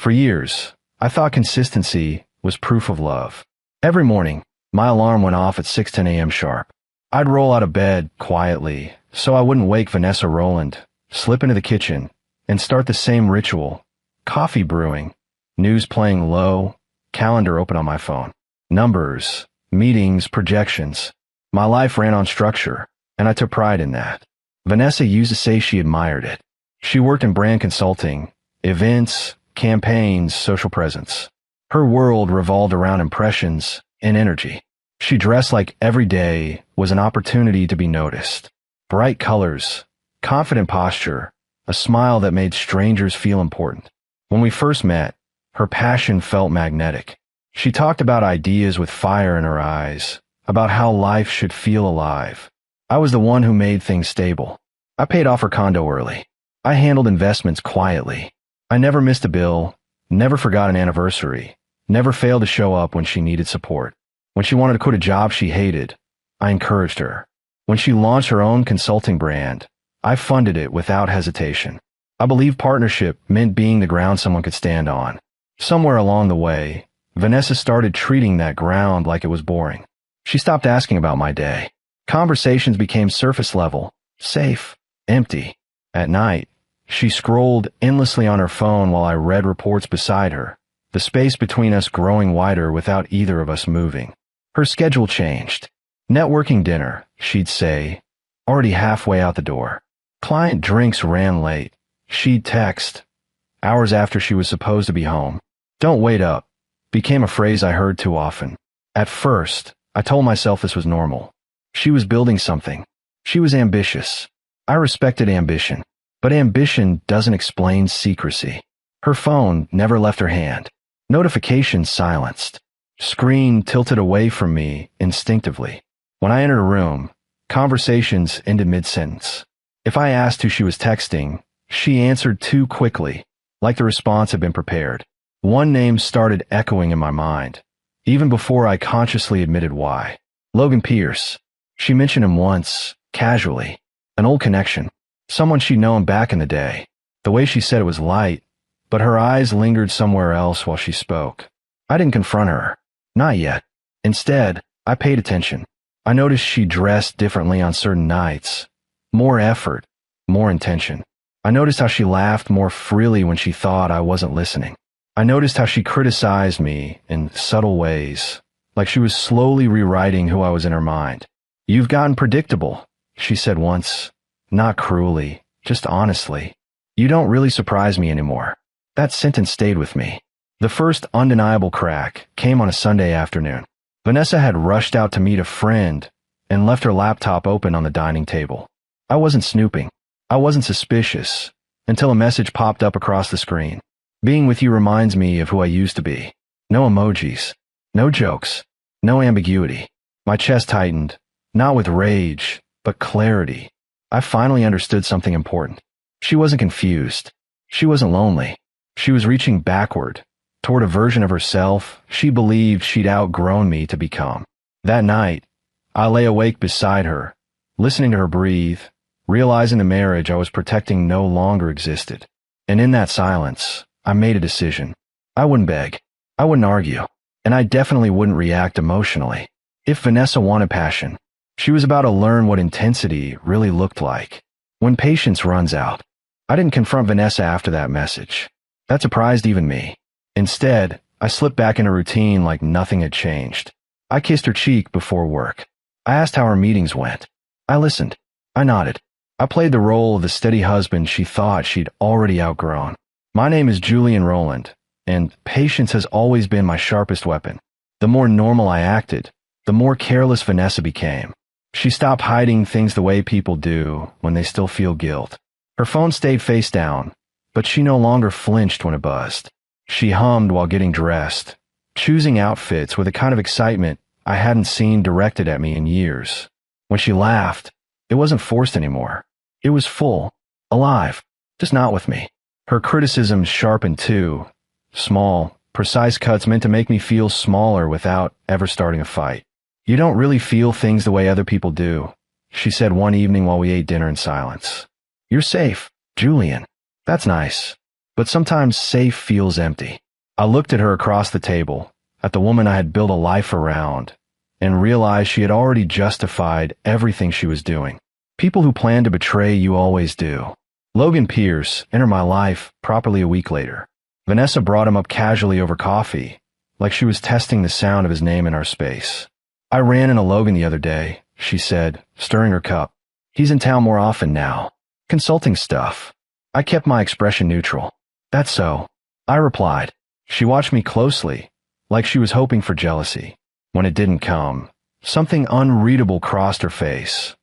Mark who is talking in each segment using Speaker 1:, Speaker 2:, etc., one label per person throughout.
Speaker 1: For years, I thought consistency was proof of love. Every morning, my alarm went off at 6:10 a.m. sharp. I'd roll out of bed quietly so I wouldn't wake Vanessa Rowland, slip into the kitchen, and start the same ritual. Coffee brewing, news playing low, calendar open on my phone. Numbers, meetings, projections. My life ran on structure, and I took pride in that. Vanessa used to say she admired it. She worked in brand consulting, events, campaigns, social presence. Her world revolved around impressions and energy. She dressed like every day was an opportunity to be noticed. Bright colors, confident posture, a smile that made strangers feel important. When we first met, her passion felt magnetic. She talked about ideas with fire in her eyes, about how life should feel alive. I was the one who made things stable. I paid off her condo early. I handled investments quietly. I never missed a bill, never forgot an anniversary, never failed to show up when she needed support. When she wanted to quit a job she hated, I encouraged her. When she launched her own consulting brand, I funded it without hesitation. I believed partnership meant being the ground someone could stand on. Somewhere along the way, Vanessa started treating that ground like it was boring. She stopped asking about my day. Conversations became surface level, safe, empty. At night, she scrolled endlessly on her phone while I read reports beside her, the space between us growing wider without either of us moving. Her schedule changed. Networking dinner, she'd say, already halfway out the door. Client drinks ran late. She'd text, hours after she was supposed to be home. Don't wait up, became a phrase I heard too often. At first, I told myself this was normal. She was building something. She was ambitious. I respected ambition, but ambition doesn't explain secrecy. Her phone never left her hand. Notifications silenced. Screen tilted away from me instinctively. When I entered a room, conversations ended mid-sentence. If I asked who she was texting, she answered too quickly, like the response had been prepared. One name started echoing in my mind, even before I consciously admitted why. Logan Pierce. She mentioned him once, casually. An old connection. Someone she'd known back in the day. The way she said it was light, but her eyes lingered somewhere else while she spoke. I didn't confront her. Not yet. Instead, I paid attention. I noticed she dressed differently on certain nights. More effort, more intention. I noticed how she laughed more freely when she thought I wasn't listening. I noticed how she criticized me in subtle ways, like she was slowly rewriting who I was in her mind. You've gotten predictable, she said once. Not cruelly, just honestly. You don't really surprise me anymore. That sentence stayed with me. The first undeniable crack came on a Sunday afternoon. Vanessa had rushed out to meet a friend and left her laptop open on the dining table. I wasn't snooping. I wasn't suspicious until a message popped up across the screen. Being with you reminds me of who I used to be. No emojis, no jokes, no ambiguity. My chest tightened, not with rage, but clarity. I finally understood something important. She wasn't confused. She wasn't lonely. She was reaching backward, toward a version of herself she believed she'd outgrown me to become. That night, I lay awake beside her, listening to her breathe, realizing the marriage I was protecting no longer existed. And in that silence, I made a decision. I wouldn't beg. I wouldn't argue. And I definitely wouldn't react emotionally. If Vanessa wanted passion, she was about to learn what intensity really looked like. When patience runs out. I didn't confront Vanessa after that message. That surprised even me. Instead, I slipped back into routine like nothing had changed. I kissed her cheek before work. I asked how her meetings went. I listened. I nodded. I played the role of the steady husband she thought she'd already outgrown. My name is Julian Rowland, and patience has always been my sharpest weapon. The more normal I acted, the more careless Vanessa became. She stopped hiding things the way people do when they still feel guilt. Her phone stayed face down, but she no longer flinched when it buzzed. She hummed while getting dressed, choosing outfits with a kind of excitement I hadn't seen directed at me in years. When she laughed, it wasn't forced anymore. It was full, alive, just not with me. Her criticisms sharpened too. Small, precise cuts meant to make me feel smaller without ever starting a fight. You don't really feel things the way other people do, she said one evening while we ate dinner in silence. You're safe, Julian. That's nice. but sometimes safe feels empty. I looked at her across the table, at the woman I had built a life around, and realized she had already justified everything she was doing. People who plan to betray you always do. Logan Pierce entered my life properly a week later. Vanessa brought him up casually over coffee, like she was testing the sound of his name in our space. I ran into Logan the other day, she said, stirring her cup. He's in town more often now. Consulting stuff. I kept my expression neutral. That's so. I replied. She watched me closely, like she was hoping for jealousy. When it didn't come, something unreadable crossed her face.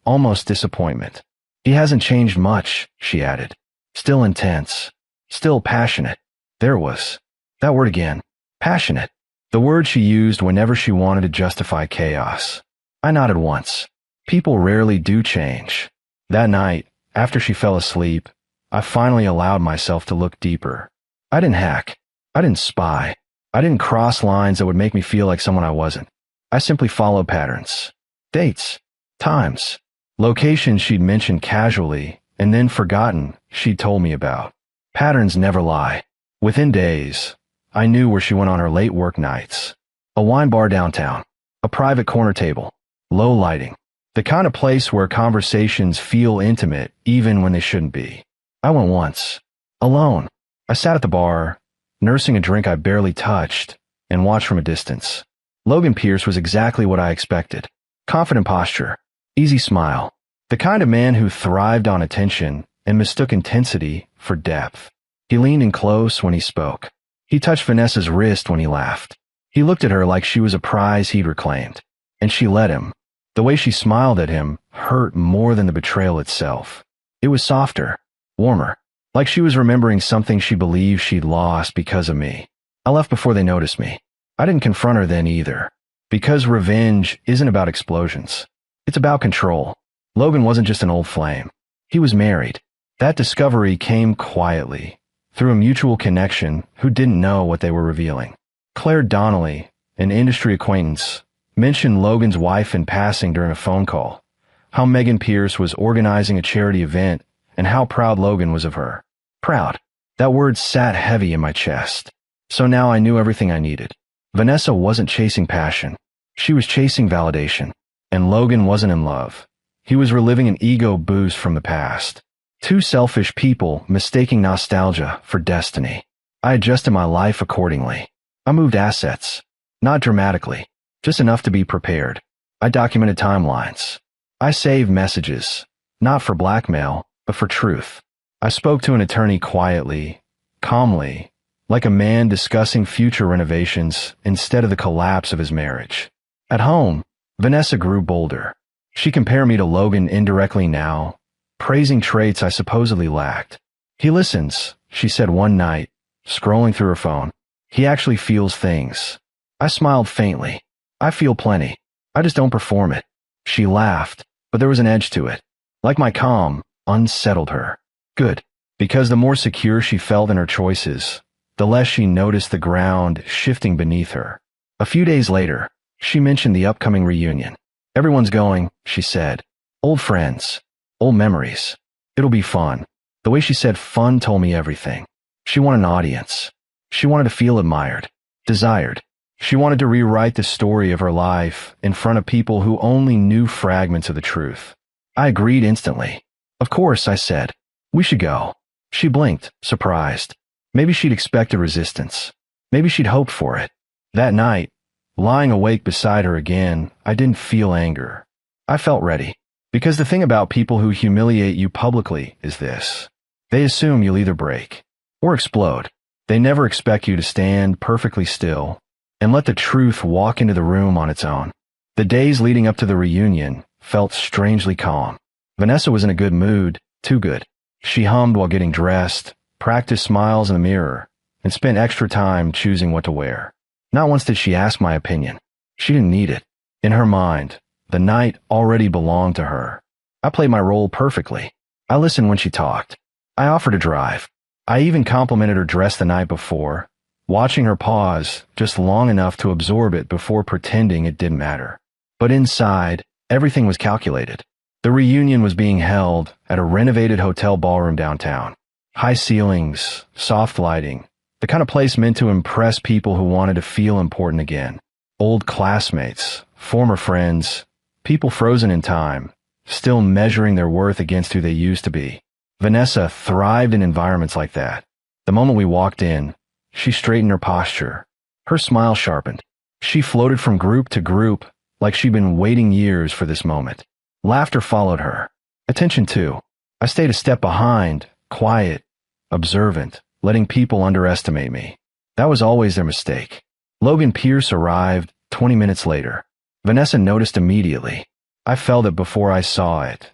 Speaker 1: Almost disappointment. He hasn't changed much, she added. Still intense. Still passionate. There was. That word again. Passionate. The word she used whenever she wanted to justify chaos. I nodded once. People rarely do change. That night, after she fell asleep, I finally allowed myself to look deeper. I didn't hack. I didn't spy. I didn't cross lines that would make me feel like someone I wasn't. I simply followed patterns. Dates. Times. Locations she'd mentioned casually, and then forgotten she'd told me about. Patterns never lie. Within days, I knew where she went on her late work nights. A wine bar downtown. A private corner table. Low lighting. The kind of place where conversations feel intimate even when they shouldn't be. I went once. Alone. I sat at the bar, nursing a drink I barely touched, and watched from a distance. Logan Pierce was exactly what I expected. Confident posture. Easy smile. The kind of man who thrived on attention and mistook intensity for depth. He leaned in close when he spoke. He touched Vanessa's wrist when he laughed. He looked at her like she was a prize he'd reclaimed. And she let him. The way she smiled at him hurt more than the betrayal itself. It was softer, warmer, like she was remembering something she believed she'd lost because of me. I left before they noticed me. I didn't confront her then either. Because revenge isn't about explosions. It's about control. Logan wasn't just an old flame. He was married. That discovery came quietly, through a mutual connection who didn't know what they were revealing. Claire Donnelly, an industry acquaintance, mentioned Logan's wife in passing during a phone call, how Megan Pierce was organizing a charity event, and how proud Logan was of her. Proud. That word sat heavy in my chest. So now I knew everything I needed. Vanessa wasn't chasing passion. She was chasing validation. And Logan wasn't in love. He was reliving an ego boost from the past. Two selfish people mistaking nostalgia for destiny. I adjusted my life accordingly. I moved assets. Not dramatically. Just enough to be prepared. I documented timelines. I saved messages. Not for blackmail, but for truth. I spoke to an attorney quietly, calmly, like a man discussing future renovations instead of the collapse of his marriage. At home, Vanessa grew bolder. She compared me to Logan indirectly now, praising traits I supposedly lacked. He listens, she said one night, scrolling through her phone. He actually feels things. I smiled faintly. I feel plenty. I just don't perform it. She laughed, but there was an edge to it. Like my calm, unsettled her. Good, because the more secure she felt in her choices, the less she noticed the ground shifting beneath her. A few days later, she mentioned the upcoming reunion. Everyone's going, she said. Old friends. Old memories. It'll be fun. The way she said fun told me everything. She wanted an audience. She wanted to feel admired. Desired. She wanted to rewrite the story of her life in front of people who only knew fragments of the truth. I agreed instantly. Of course, I said. We should go. She blinked, surprised. Maybe she'd expected resistance. Maybe she'd hoped for it. That night, lying awake beside her again, I didn't feel anger. I felt ready. Because the thing about people who humiliate you publicly is this. They assume you'll either break or explode. They never expect you to stand perfectly still and let the truth walk into the room on its own. The days leading up to the reunion felt strangely calm. Vanessa was in a good mood, too good. She hummed while getting dressed, practiced smiles in the mirror, and spent extra time choosing what to wear. Not once did she ask my opinion. She didn't need it. In her mind, the night already belonged to her. I played my role perfectly. I listened when she talked. I offered to drive. I even complimented her dress the night before, watching her pause just long enough to absorb it before pretending it didn't matter. But inside, everything was calculated. The reunion was being held at a renovated hotel ballroom downtown. High ceilings, soft lighting, the kind of place meant to impress people who wanted to feel important again. Old classmates, former friends, people frozen in time, still measuring their worth against who they used to be. Vanessa thrived in environments like that. The moment we walked in, she straightened her posture. Her smile sharpened. She floated from group to group like she'd been waiting years for this moment. Laughter followed her. Attention too. I stayed a step behind, quiet, observant, letting people underestimate me. That was always their mistake. Logan Pierce arrived 20 minutes later. Vanessa noticed immediately. I felt it before I saw it.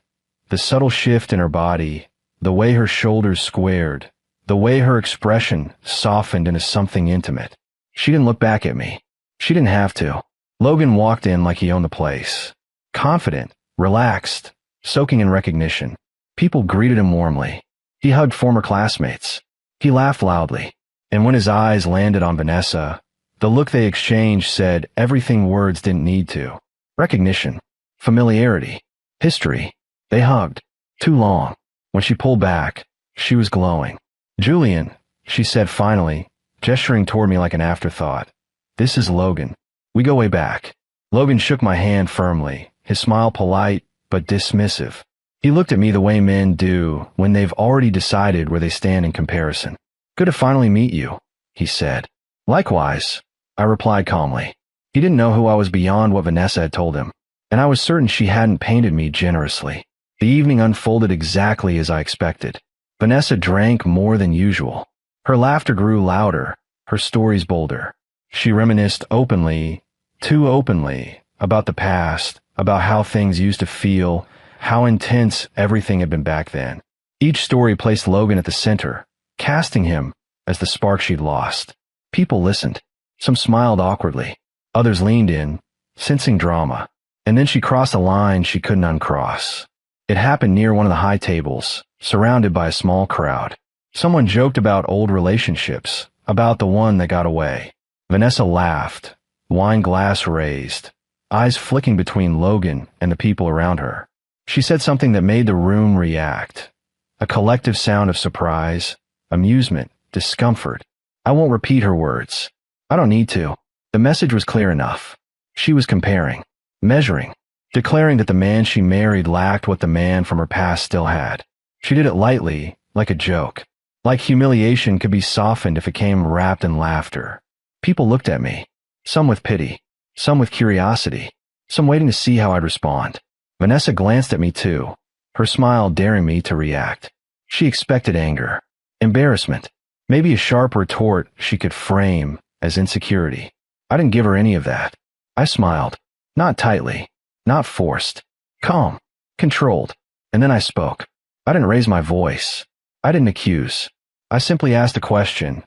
Speaker 1: The subtle shift in her body, the way her shoulders squared, the way her expression softened into something intimate. She didn't look back at me. She didn't have to. Logan walked in like he owned the place. Confident, relaxed, soaking in recognition. People greeted him warmly. He hugged former classmates. He laughed loudly. And when his eyes landed on Vanessa, the look they exchanged said everything words didn't need to. Recognition, familiarity, history. They hugged. Too long. When she pulled back, she was glowing. "Julian," she said finally, gesturing toward me like an afterthought. "This is Logan. We go way back." Logan shook my hand firmly, his smile polite but dismissive. He looked at me the way men do when they've already decided where they stand in comparison. "Good to finally meet you," he said. "Likewise," I replied calmly. He didn't know who I was beyond what Vanessa had told him, and I was certain she hadn't painted me generously. The evening unfolded exactly as I expected. Vanessa drank more than usual. Her laughter grew louder, her stories bolder. She reminisced openly, too openly, about the past, about how things used to feel, how intense everything had been back then. Each story placed Logan at the center, casting him as the spark she'd lost. People listened. Some smiled awkwardly. Others leaned in, sensing drama. And then she crossed a line she couldn't uncross. It happened near one of the high tables, surrounded by a small crowd. Someone joked about old relationships, about the one that got away. Vanessa laughed, wine glass raised, eyes flicking between Logan and the people around her. She said something that made the room react. A collective sound of surprise, amusement, discomfort. I won't repeat her words. I don't need to. The message was clear enough. She was comparing, measuring, declaring that the man she married lacked what the man from her past still had. She did it lightly, like a joke. Like humiliation could be softened if it came wrapped in laughter. People looked at me, some with pity, some with curiosity, some waiting to see how I'd respond. Vanessa glanced at me too, her smile daring me to react. She expected anger, embarrassment, maybe a sharp retort she could frame as insecurity. I didn't give her any of that. I smiled, not tightly, not forced, calm, controlled. And then I spoke. I didn't raise my voice. I didn't accuse. I simply asked a question,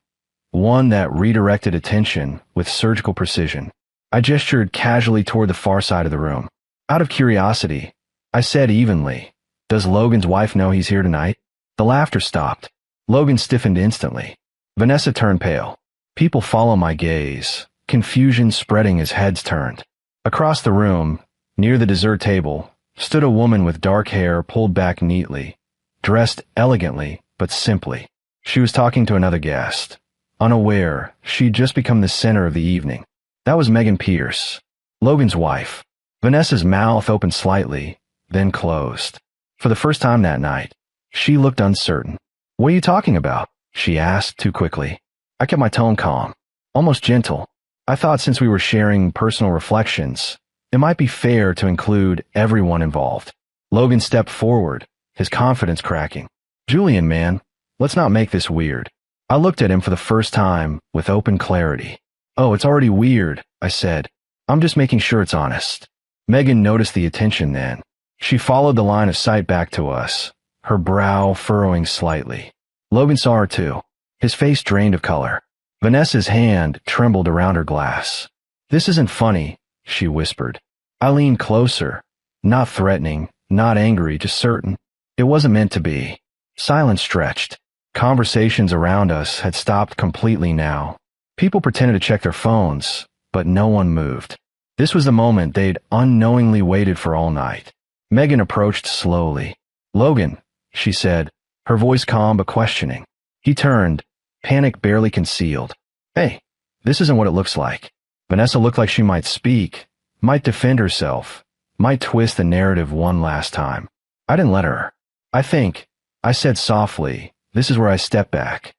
Speaker 1: one that redirected attention with surgical precision. I gestured casually toward the far side of the room. Out of curiosity, I said evenly, "Does Logan's wife know he's here tonight?" The laughter stopped. Logan stiffened instantly. Vanessa turned pale. People followed my gaze, confusion spreading as heads turned. Across the room, near the dessert table, stood a woman with dark hair pulled back neatly, dressed elegantly but simply. She was talking to another guest. Unaware, she'd just become the center of the evening. That was Megan Pierce, Logan's wife. Vanessa's mouth opened slightly, then closed. For the first time that night, she looked uncertain. "What are you talking about?" she asked too quickly. I kept my tone calm, almost gentle. I thought since we were sharing personal reflections, it might be fair to include everyone involved. Logan stepped forward, his confidence cracking. "Julian, man, let's not make this weird." I looked at him for the first time with open clarity. "Oh, it's already weird," I said. "I'm just making sure it's honest." Megan noticed the attention then. She followed the line of sight back to us, her brow furrowing slightly. Logan saw her too, his face drained of color. Vanessa's hand trembled around her glass. "This isn't funny," she whispered. I leaned closer, not threatening, not angry, just certain. It wasn't meant to be. Silence stretched. Conversations around us had stopped completely now. People pretended to check their phones, but no one moved. This was the moment they'd unknowingly waited for all night. Megan approached slowly. "Logan," she said, her voice calm but questioning. He turned, panic barely concealed. Hey, this isn't what it looks like. Vanessa looked like she might speak, might defend herself, might twist the narrative one last time. I didn't let her. I said softly, this is where I step back.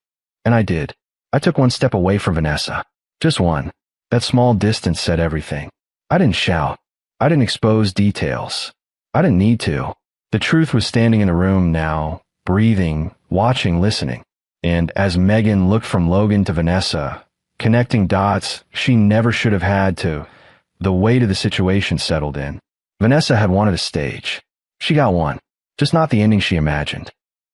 Speaker 1: And I did. I took one step away from Vanessa. Just one. That small distance said everything. I didn't shout. I didn't expose details. I didn't need to. The truth was standing in the room now, breathing, watching, listening. And as Megan looked from Logan to Vanessa, connecting dots she never should have had to, the weight of the situation settled in. Vanessa had wanted a stage. She got one, just not the ending she imagined.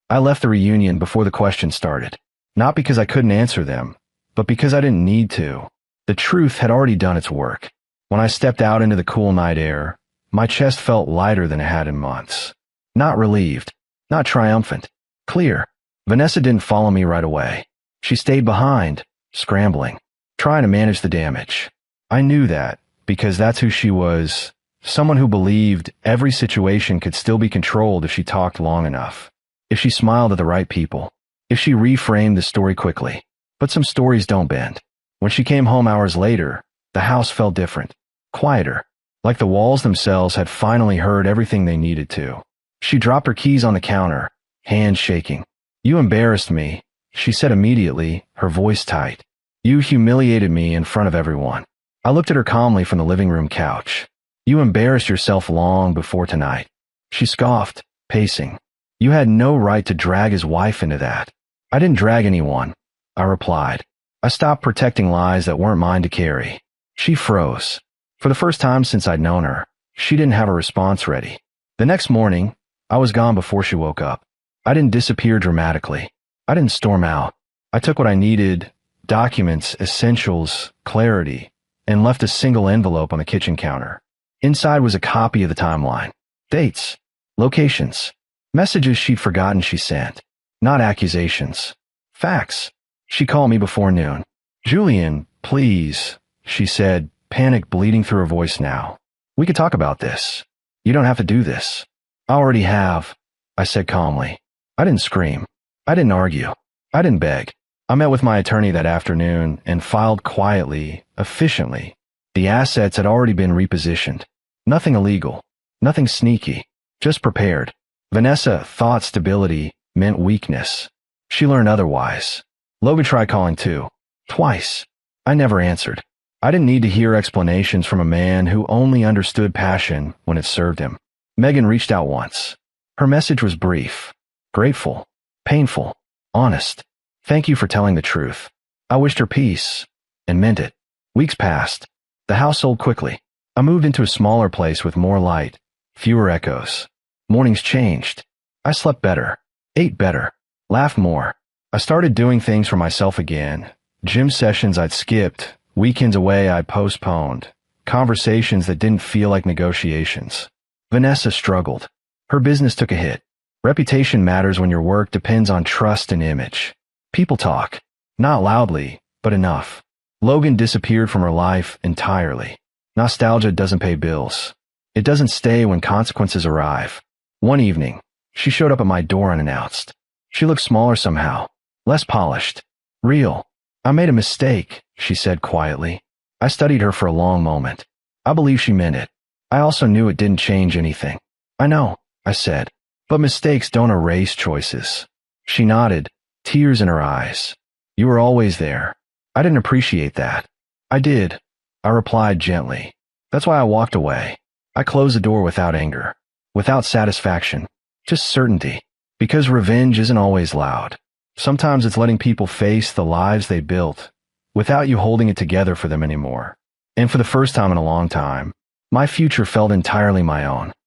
Speaker 1: I left the reunion before the questions started. Not because I couldn't answer them, but because I didn't need to. The truth had already done its work. When I stepped out into the cool night air, my chest felt lighter than it had in months. Not relieved, not triumphant, clear. Vanessa didn't follow me right away. She stayed behind, scrambling, trying to manage the damage. I knew that, because that's who she was, someone who believed every situation could still be controlled if she talked long enough, if she smiled at the right people, if she reframed the story quickly. But some stories don't bend. When she came home hours later, the house felt different, quieter, like the walls themselves had finally heard everything they needed to. She dropped her keys on the counter, hands shaking. You embarrassed me, she said immediately, her voice tight. You humiliated me in front of everyone. I looked at her calmly from the living room couch. You embarrassed yourself long before tonight. She scoffed, pacing. You had no right to drag his wife into that. I didn't drag anyone, I replied. I stopped protecting lies that weren't mine to carry. She froze. For the first time since I'd known her, she didn't have a response ready. The next morning, I was gone before she woke up. I didn't disappear dramatically. I didn't storm out. I took what I needed, documents, essentials, clarity, and left a single envelope on the kitchen counter. Inside was a copy of the timeline. Dates, locations, messages she'd forgotten she sent. Not accusations. Facts. She called me before noon. Julian, please, she said, panic bleeding through her voice now. We could talk about this. You don't have to do this. I already have, I said calmly. I didn't scream. I didn't argue. I didn't beg. I met with my attorney that afternoon and filed quietly, efficiently. The assets had already been repositioned. Nothing illegal. Nothing sneaky. Just prepared. Vanessa thought stability meant weakness. She learned otherwise. Logan tried calling too. Twice. I never answered. I didn't need to hear explanations from a man who only understood passion when it served him. Megan reached out once. Her message was brief, grateful, painful, honest. Thank you for telling the truth. I wished her peace, and meant it. Weeks passed. The house sold quickly. I moved into a smaller place with more light, fewer echoes. Mornings changed. I slept better, ate better, laughed more. I started doing things for myself again. Gym sessions I'd skipped, weekends away I'd postponed, conversations that didn't feel like negotiations. Vanessa struggled. Her business took a hit. Reputation matters when your work depends on trust and image. People talk. Not loudly, but enough. Logan disappeared from her life entirely. Nostalgia doesn't pay bills. It doesn't stay when consequences arrive. One evening, she showed up at my door unannounced. She looked smaller somehow, less polished, real. I made a mistake, she said quietly. I studied her for a long moment. I believe she meant it. I also knew it didn't change anything. I know, I said, but mistakes don't erase choices. She nodded, tears in her eyes. You were always there. I didn't appreciate that. I did, I replied gently. That's why I walked away. I closed the door without anger, without satisfaction, just certainty. Because revenge isn't always loud. Sometimes it's letting people face the lives they built without you holding it together for them anymore. And for the first time in a long time, my future felt entirely my own.